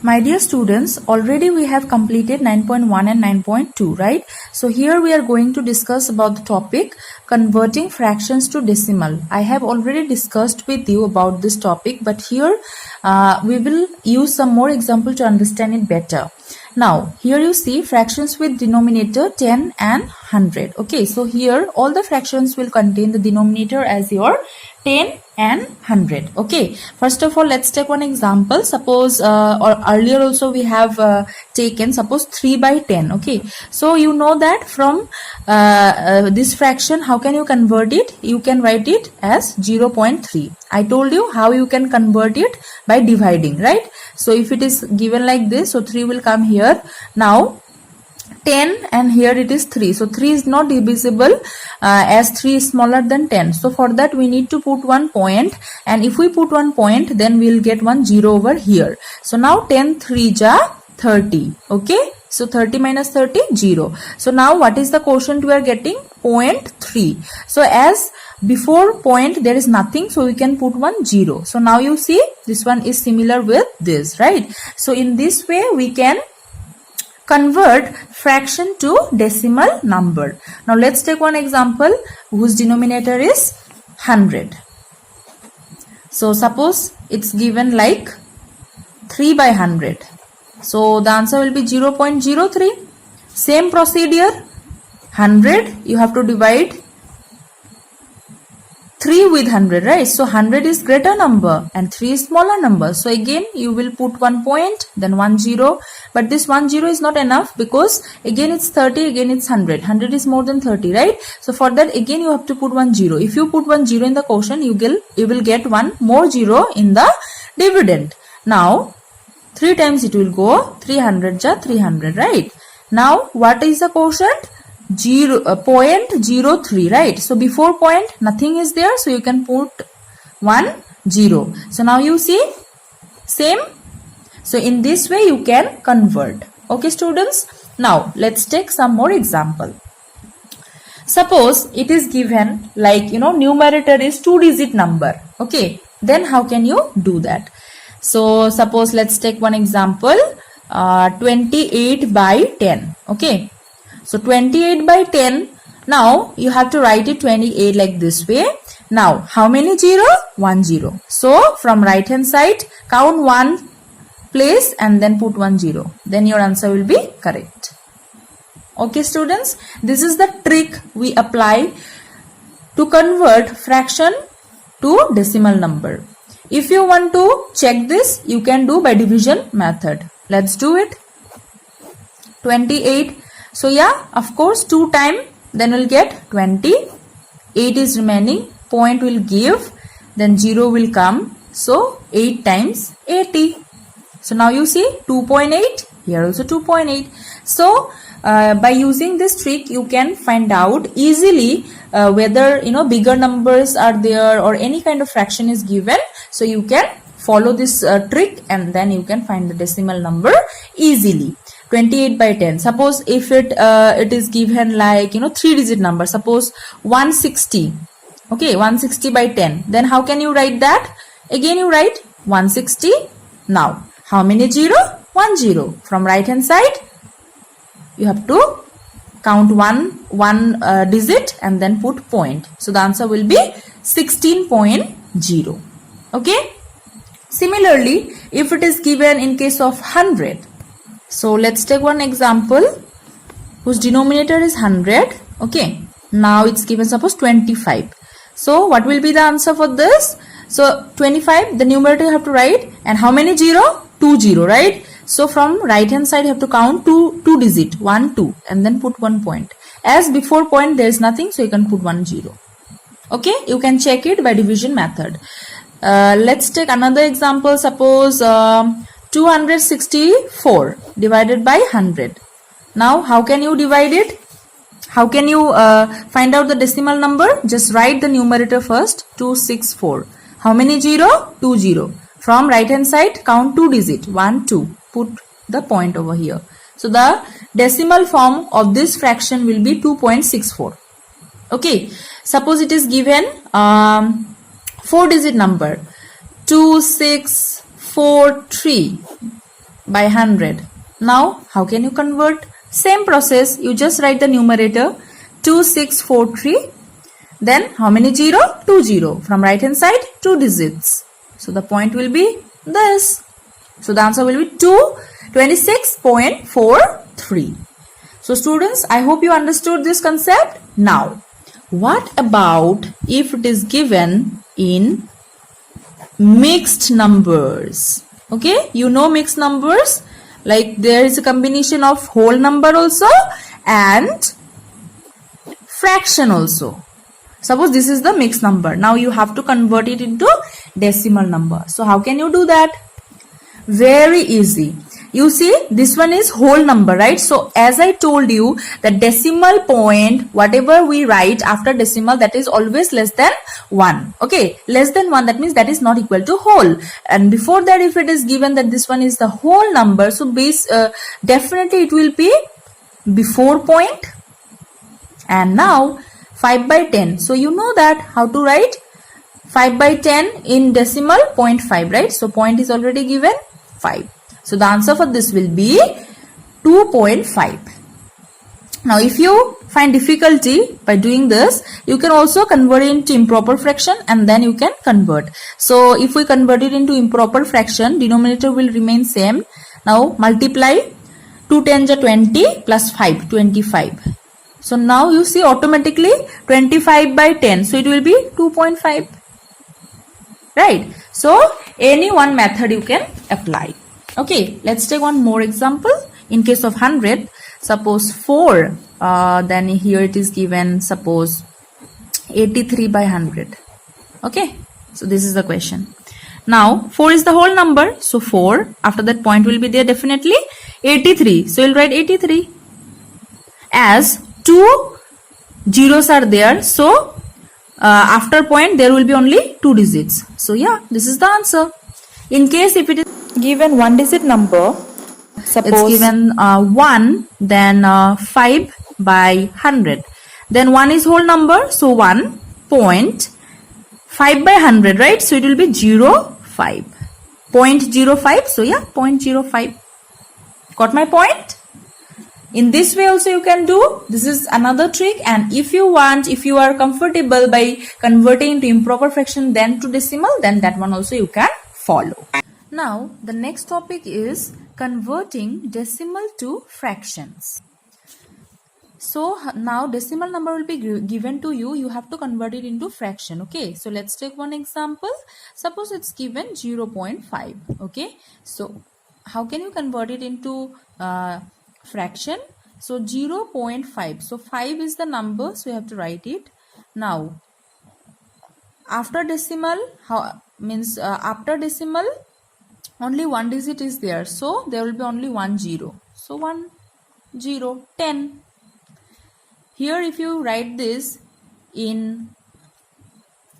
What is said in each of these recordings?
My dear students, already we have completed 9.1 and 9.2, right? So here we are going to discuss about the topic converting fractions to decimal. I have already discussed with you about this topic, but here we will use some more example to understand it better. Now, here you see fractions with denominator 10 and 100. Okay, so here all the fractions will contain the denominator as your 10 and 100. Okay, first of all, let's take one example. Suppose or earlier also we have taken suppose 3 by 10. Okay, so you know that from this fraction, how can you convert it? You can write it as 0.3. I told you how you can convert it by dividing, right? So if it is given like this, so 3 will come here. Now 10 and here it is 3, so 3 is not divisible as 3 is smaller than 10. So for that we need to put one point, and if we put one point then we will get one 0 over here. So now 10 3 ja 30. Okay, so 30 minus 30 0. So now what is the quotient we are getting? 0.3. So as before point there is nothing, so we can put one 0. So now you see this one is similar with this, right? So in this way we can convert fraction to decimal number. Now let's take one example whose denominator is 100. So suppose it's given like 3 by 100. So the answer will be 0.03. Same procedure, 100 you have to divide 3 with 100, right? So 100 is greater number and 3 is smaller number. So again you will put one point, then 1 0. But this 1 0 is not enough because again it's 30, again it's 100. 100 is more than 30, right? So for that again you have to put 1 0. If you put 1 0 in the quotient, you will get one more 0 in the dividend. Now 3 times it will go 300 ja 300, right? Now what is the quotient? 0.03, right? So before point nothing is there, so you can put 1 0. So now you see same. So in this way you can convert. Okay students, now let's take some more example. Suppose it is given like numerator is 2-digit number. Okay, then how can you do that? So suppose let's take one example, 28 by 10. Okay, so 28 by 10, now you have to write it 28 like this way. Now how many 0? 1 0. So from right hand side count 1 place and then put 1 0. Then your answer will be correct. Okay students, this is the trick we apply to convert fraction to decimal number. If you want to check this, you can do by division method. Let's do it. 28. So yeah, of course 2 times, then we'll get 20. 8 is remaining, point will give, then 0 will come. So 8 times 80. So now you see 2.8, here also 2.8. So by using this trick you can find out easily whether bigger numbers are there or any kind of fraction is given. So you can follow this trick and then you can find the decimal number easily. 28 by 10. Suppose if it is given like 3-digit number, suppose 160. Okay, 160 by 10. Then how can you write that? Again you write 160. Now how many 0? 1 0. From right hand side you have to count one digit and then put point. So the answer will be 16.0. Okay. Similarly, if it is given in case of 100. So let's take one example whose denominator is 100. Okay. Now it's given suppose 25. So what will be the answer for this? So 25, the numerator you have to write, and how many 0? 2 0, right? So from right hand side you have to count two digit 1 2 and then put 1 point. As before point there is nothing, so you can put 1 0. Okay, you can check it by division method. Let's take another example. Suppose 264 divided by 100. Now how can you divide it? How can you find out the decimal number? Just write the numerator first. 264. How many 0? 2 0. From right hand side count 2 digit 1 2. Put the point over here. So the decimal form of this fraction will be 2.64. Okay. Suppose it is given 4-digit number 2643. by 100. Now, how can you convert? Same process. You just write the numerator 2643. Then, how many 0? 2 0. From right hand side, 2 digits. So, the point will be this. So, the answer will be 26.43. So, students, I hope you understood this concept. Now, what about if it is given in mixed numbers? Okay, you know mixed numbers, like there is a combination of whole number also and fraction also. Suppose this is the mixed number. Now you have to convert it into decimal number. So how can you do that? Very easy. You see, this one is whole number, right? So as I told you, the decimal point, whatever we write after decimal, that is always less than 1. Okay, less than 1, that means that is not equal to whole. And before that, if it is given that this one is the whole number, so definitely it will be before point. And now 5 by 10. So you know that how to write 5 by 10 in decimal, 0.5, right? So point is already given 5. So the answer for this will be 2.5. Now if you find difficulty by doing this, you can also convert it into improper fraction and then you can convert. So if we convert it into improper fraction, denominator will remain same. Now multiply 2 10s are 20 plus 5, 25. So now you see automatically 25 by 10. So it will be 2.5. Right? So any one method you can apply. Okay, let's take one more example. In case of 100, suppose 4, then here it is given, suppose 83 by 100. Okay, so this is the question. Now 4 is the whole number, so 4, after that point will be there definitely 83. So you'll write 83. As 2 zeros are there, so after point there will be only 2 digits. So yeah, this is the answer. In case if it is given one digit number, suppose it's given 1, then 5 by 100, then 1 is whole number, so 1 point 5 by 100, right? So it will be 0.05. 0.05. So yeah, 0.05. Got my point? In this way also you can do. This is another trick, and if you want, if you are comfortable by converting into improper fraction then to decimal, then that one also you can follow. Now the next topic is converting decimal to fractions. So now decimal number will be given to you. You have to convert it into fraction. Okay, so let's take one example. Suppose it's given 0.5. Okay, so how can you convert it into fraction? So 0.5. So 5 is the number, so you have to write it. Now after decimal, after decimal only one digit is there, so there will be only 1 0. So 1 0, 10. Here if you write this in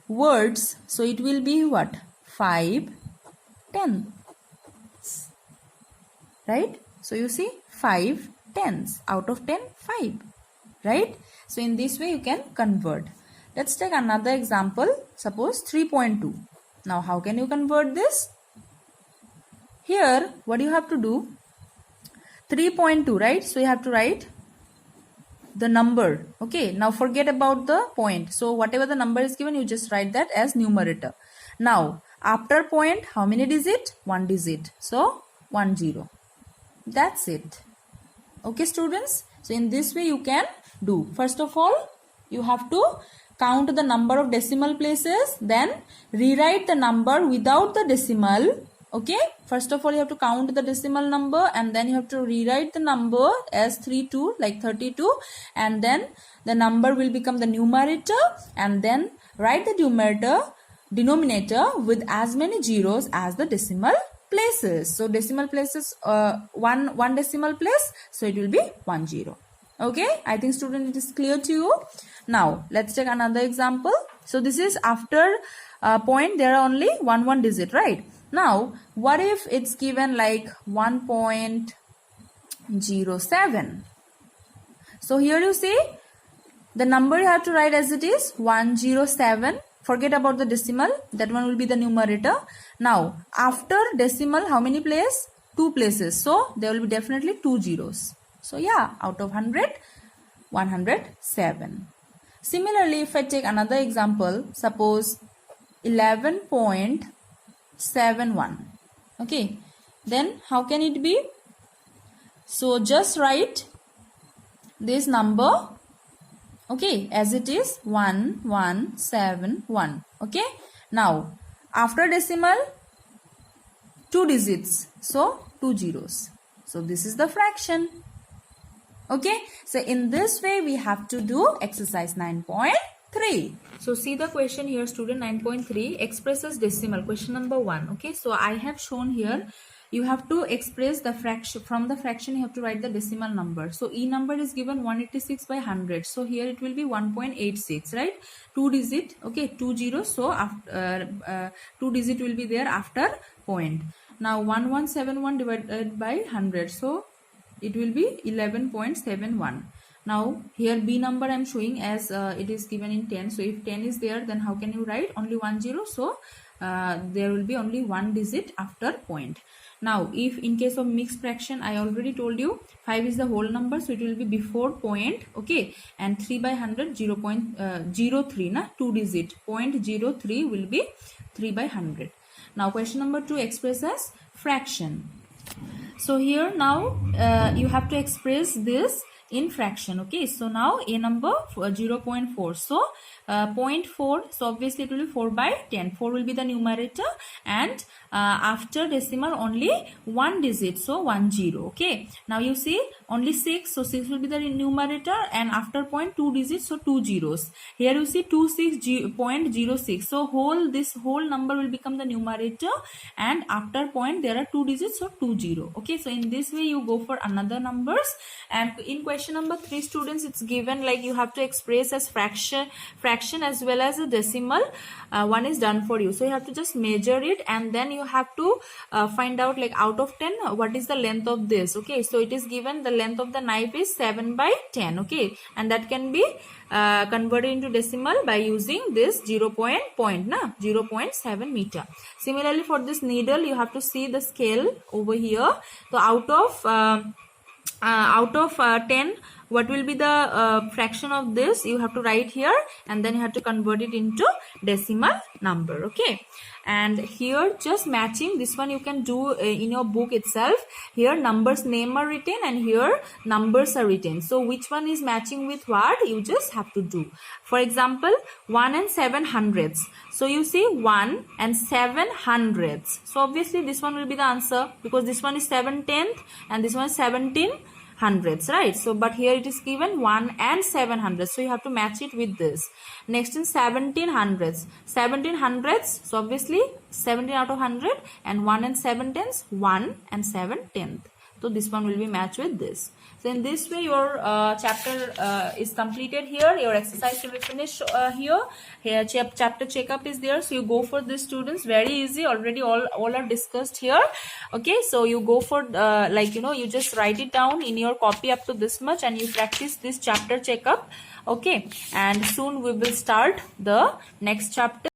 words, so it will be what? 5 10. Right? So you see 5 tens. Out of 10, 5. Right? So in this way you can convert. Let's take another example. Suppose 3.2. Now how can you convert this? Here what you have to do? 3.2, right? So you have to write the number. Okay, now forget about the point. So whatever the number is given, you just write that as numerator. Now after point, how many digit? 1 digit. So 1 0. That's it. Okay students, so in this way you can do. First of all, you have to count the number of decimal places, then rewrite the number without the decimal. Okay, first of all you have to count the decimal number and then you have to rewrite the number as 32, like 32, and then the number will become the numerator, and then write the denominator with as many zeros as the decimal places. So decimal places, one decimal place, so it will be 1 0. Okay, I think student it is clear to you. Now let's take another example. So this is after point there are only one digit, right? Now what if it's given like 1.07? So here you see the number you have to write as it is 107. Forget about the decimal, that one will be the numerator. Now after decimal, how many place? 2 places, so there will be definitely 2 zeros. So yeah, out of 100, 107. Similarly, if I take another example, suppose 11.71. Okay, then how can it be? So just write this number, okay, as it is 1171. Okay, now after decimal, 2 digits, so 2 zeros. So this is the fraction. Okay, so in this way we have to do exercise 9.3. So see the question here, student. 9.3 expresses decimal, question number 1. Okay, so I have shown here, you have to express the fraction. From the fraction you have to write the decimal number. So E number is given 186 by 100, so here it will be 1.86, right? 2 digit, okay, 2 zeros, so after 2 digit will be there after point. Now 1171 divided by 100, so it will be 11.71. Now here B number I am showing as it is given in 10. So if 10 is there, then how can you write? Only 1 zero. So there will be only 1 digit after point. Now if in case of mixed fraction, I already told you 5 is the whole number, so it will be before point. Okay, and 3 by 100, 0.03 na 2 digit, 0.03 will be 3 by 100. Now question number 2 expresses fraction. So here now you have to express this in fraction. Okay, so now a number 0.4, so 0.4, so obviously it will be 4 by 10. 4 will be the numerator, and after decimal only 1 digit, so 1 0. Okay, now you see only 6, so 6 will be the numerator, and after point 2 digits, so 2 zeros. Here you see 26.06, so this whole number will become the numerator, and after point there are 2 digits, so 2 0. Okay, so in this way you go for another numbers. And in question number 3, students, it's given like you have to express as fraction as well as a decimal. One is done for you, so you have to just measure it, and then you have to find out like out of 10 what is the length of this. Okay, so it is given the length of the knife is 7 by 10. Okay, and that can be converted into decimal by using this 0.7 meter. Similarly, for this needle you have to see the scale over here. So out of 10, what will be the fraction of this? You have to write here, and then you have to convert it into decimal number. Okay, and here just matching this one you can do in your book itself. Here numbers name are written, and here numbers are written. So which one is matching with what, you just have to do. For example, 1 and 7 hundredths. So you see 1 and 7 hundredths. So obviously this one will be the answer, because this one is 7/10 and this one is 17 hundredths, right? So but here it is given 1 and 7 hundredths, so you have to match it with this. Next in 17 hundredths. 17 hundredths, so obviously 17 out of 100, and 1 and 7 tenths, 1 and 7 tenths. So this one will be matched with this. So in this way your chapter is completed here. Your exercise will be finished here. Here chapter checkup is there. So you go for this, students. Very easy. Already all are discussed here. Okay. So you go for you just write it down in your copy up to this much, and you practice this chapter checkup. Okay. And soon we will start the next chapter.